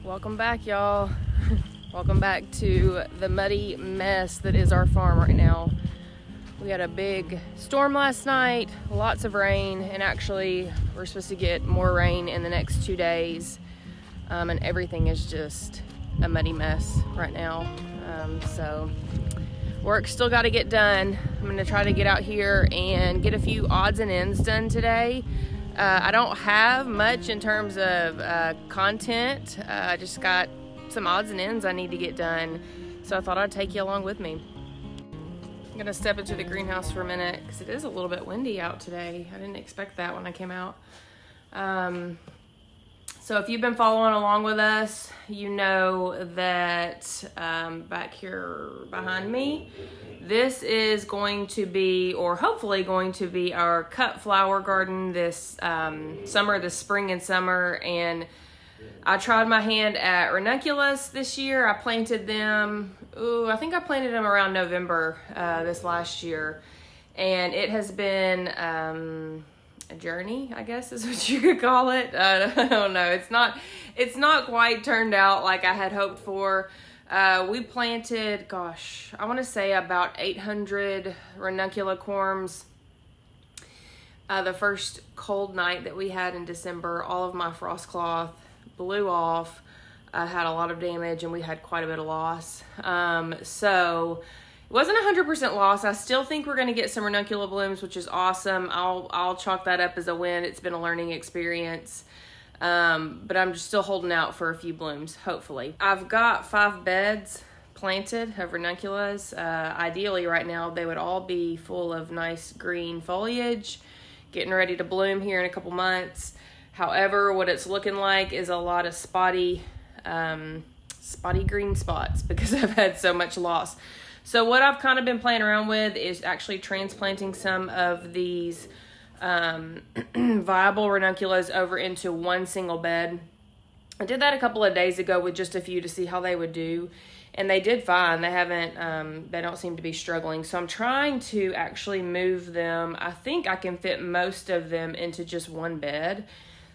Welcome back, y'all. Welcome back to the muddy mess that is our farm right now. We had a big storm last night, lots of rain, and actually we're supposed to get more rain in the next 2 days. And everything is just a muddy mess right now. So work still got to get done. I'm going to try to get out here and get a few odds and ends done today. I don't have much in terms of content. I just got some odds and ends I need to get done. So I thought I'd take you along with me. I'm going to step into the greenhouse for a minute because it is a little bit windy out today. I didn't expect that when I came out. So if you've been following along with us, you know that back here behind me, this is going to be, or hopefully going to be, our cut flower garden this spring and summer. And I tried my hand at Ranunculus this year. I planted them, I think I planted them around November this last year. And it has been a journey, I guess is what you could call it. I don't know. It's not quite turned out like I had hoped for. We planted, I want to say about 800 ranunculacorms. The first cold night that we had in December, all of my frost cloth blew off. I had a lot of damage and we had quite a bit of loss. So it wasn't 100% loss. I still think we're going to get some ranuncula blooms, which is awesome. I'll chalk that up as a win. It's been a learning experience. But I'm just still holding out for a few blooms, hopefully. I've got 5 beds planted of ranunculus. Ideally right now, they would all be full of nice green foliage, getting ready to bloom here in a couple months. However, what it's looking like is a lot of spotty green spots because I've had so much loss. So what I've kind of been playing around with is actually transplanting some of these viable ranunculus over into one single bed. I did that a couple of days ago with just a few to see how they would do, and they did fine. They don't seem to be struggling. So I'm trying to actually move them. I think I can fit most of them into just one bed.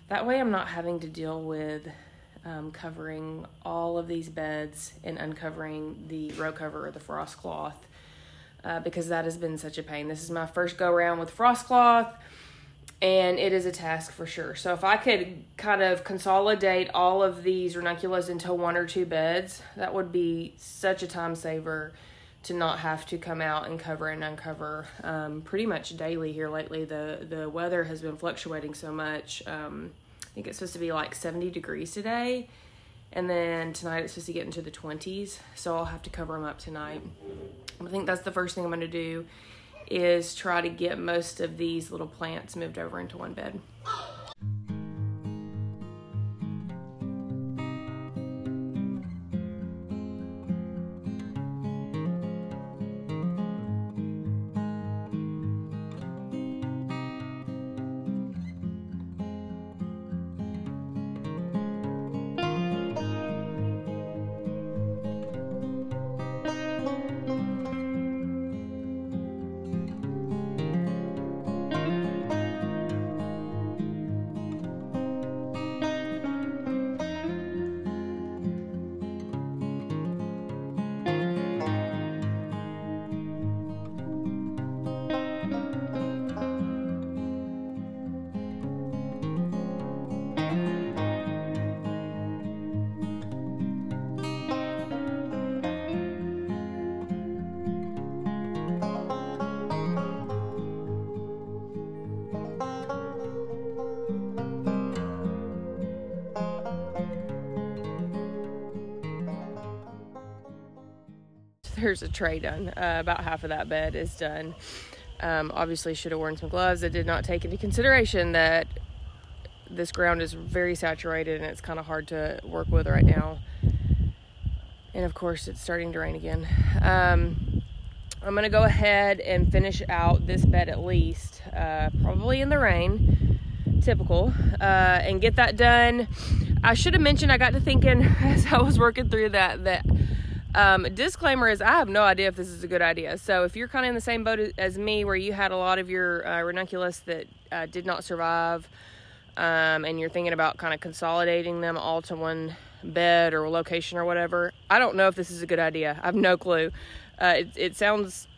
That way I'm not having to deal with covering all of these beds and uncovering the row cover or the frost cloth, because that has been such a pain. This is my first go around with frost cloth, and it is a task for sure. So if I could kind of consolidate all of these ranunculus into 1 or 2 beds, that would be such a time saver to not have to come out and cover and uncover pretty much daily here lately. The weather has been fluctuating so much. I think it's supposed to be like 70 degrees today, and then tonight it's supposed to get into the 20s, so I'll have to cover them up tonight. I think that's the first thing I'm going to do, is try to get most of these little plants moved over into one bed. There's a tray done. About half of that bed is done. Obviously should have worn some gloves. I did not take into consideration that this ground is very saturated and it's kind of hard to work with right now. And of course it's starting to rain again. I'm gonna go ahead and finish out this bed at least, probably in the rain, typical, and get that done. I should have mentioned, I got to thinking as I was working through that disclaimer is I have no idea if this is a good idea. So if you're kind of in the same boat as me, where you had a lot of your ranunculus that did not survive, and you're thinking about kind of consolidating them all to one bed or location or whatever. I don't know if this is a good idea. I have no clue. It sounds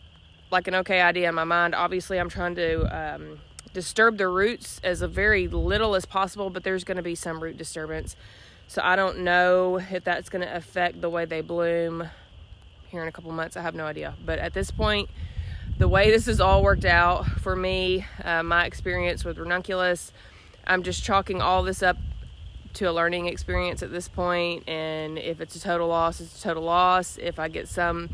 like an okay idea in my mind. Obviously, I'm trying to disturb the roots as very little as possible, but there's going to be some root disturbance. So I don't know if that's going to affect the way they bloom here in a couple months. I have no idea. But at this point, the way this has all worked out for me, my experience with Ranunculus, I'm just chalking all this up to a learning experience at this point. And if it's a total loss, it's a total loss. If I get some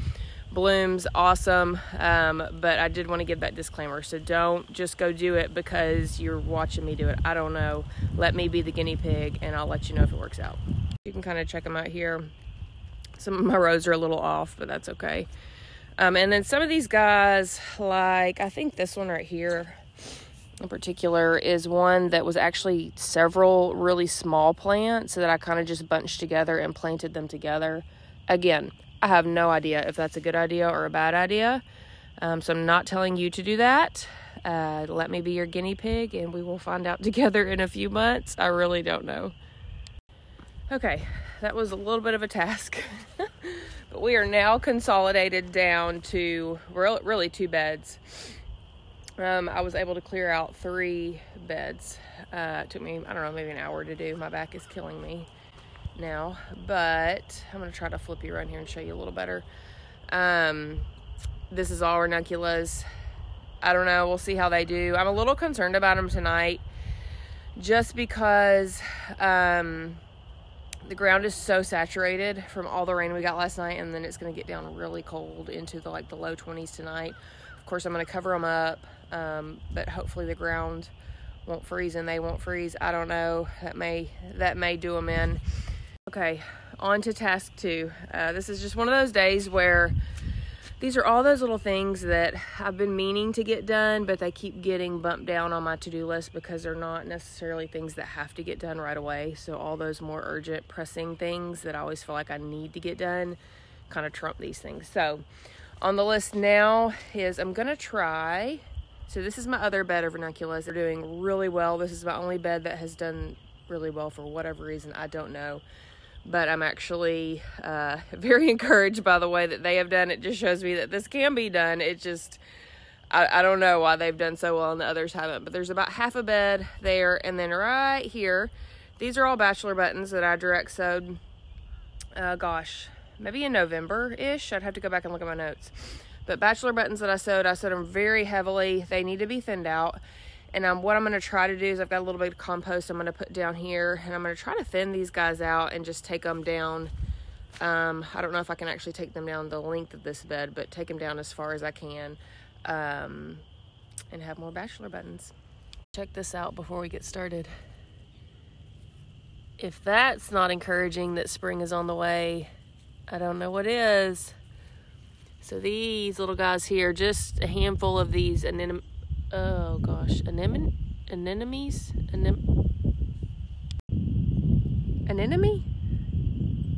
blooms, awesome. But I did want to give that disclaimer. So don't just go do it because you're watching me do it. I don't know. Let me be the guinea pig and I'll let you know if it works out. You can kind of check them out here. Some of my rows are a little off, but that's okay. And then some of these guys, like I think this one right here in particular is one that was actually several really small plants that I kind of just bunched together and planted them together. Again, I have no idea if that's a good idea or a bad idea. So I'm not telling you to do that. Let me be your guinea pig and we will find out together in a few months. I really don't know. Okay, that was a little bit of a task. But we are now consolidated down to really 2 beds. I was able to clear out 3 beds. It took me, I don't know, maybe an hour to do. My back is killing me now, but I'm going to try to flip you around here and show you a little better. This is all Ranunculus. I don't know. We'll see how they do. I'm a little concerned about them tonight just because the ground is so saturated from all the rain we got last night, and then it's going to get down really cold into the low 20s tonight. Of course, I'm going to cover them up, but hopefully the ground won't freeze and they won't freeze. I don't know. That may do them in. Okay, on to task 2. This is just one of those days where these are all those little things that I've been meaning to get done, but they keep getting bumped down on my to-do list because they're not necessarily things that have to get done right away. So all those more urgent, pressing things that I always feel like I need to get done kind of trump these things. So on the list now is I'm going to try, so this is my other bed of Ranunculus. They're doing really well. This is my only bed that has done really well for whatever reason. I don't know. But I'm actually very encouraged by the way that they have done. It just shows me that this can be done. It just, I don't know why they've done so well and the others haven't. But there's about half a bed there. And then right here, these are all bachelor buttons that I direct sewed, gosh, maybe in November-ish. I'd have to go back and look at my notes. But bachelor buttons that I sewed them very heavily. They need to be thinned out. And what I'm going to try to do is I've got a little bit of compost I'm going to put down here. And I'm going to try to thin these guys out and just take them down. I don't know if I can actually take them down the length of this bed, but take them down as far as I can. And have more bachelor buttons. Check this out before we get started. If that's not encouraging that spring is on the way, I don't know what is. So these little guys here, just a handful of these anemones anemone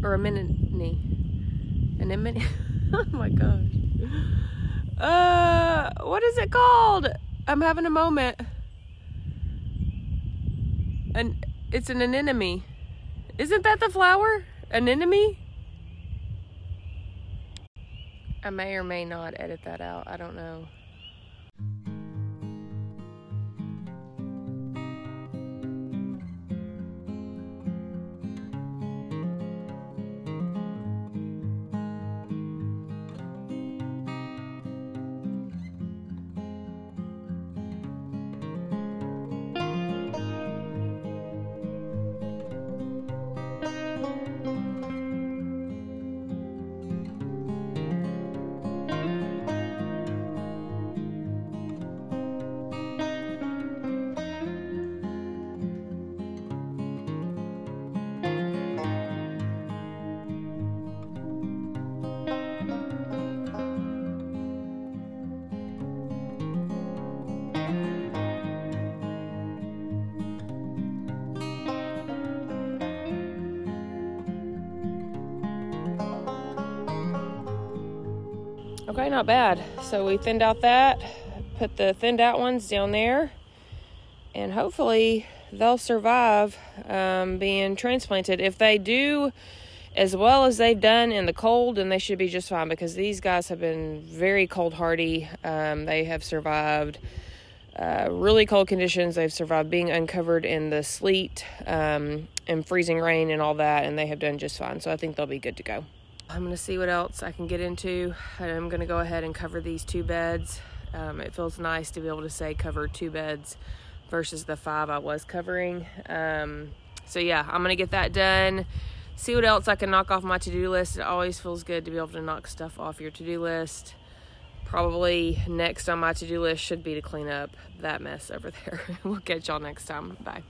or anemone oh my gosh, what is it called? I'm having a moment. And it's an anemone. Isn't that the flower? Anemone? I may or may not edit that out. I don't know. Okay, not bad. So we thinned out that, put the thinned out ones down there, and hopefully they'll survive being transplanted. If they do as well as they've done in the cold, then they should be just fine, because these guys have been very cold hardy. They have survived really cold conditions. They've survived being uncovered in the sleet and freezing rain and all that, and they have done just fine. So I think they'll be good to go. I'm going to see what else I can get into. I'm going to go ahead and cover these 2 beds. It feels nice to be able to say cover 2 beds versus the 5 I was covering. So yeah, I'm going to get that done. See what else I can knock off my to-do list. It always feels good to be able to knock stuff off your to-do list. Probably next on my to-do list should be to clean up that mess over there. We'll catch y'all next time. Bye.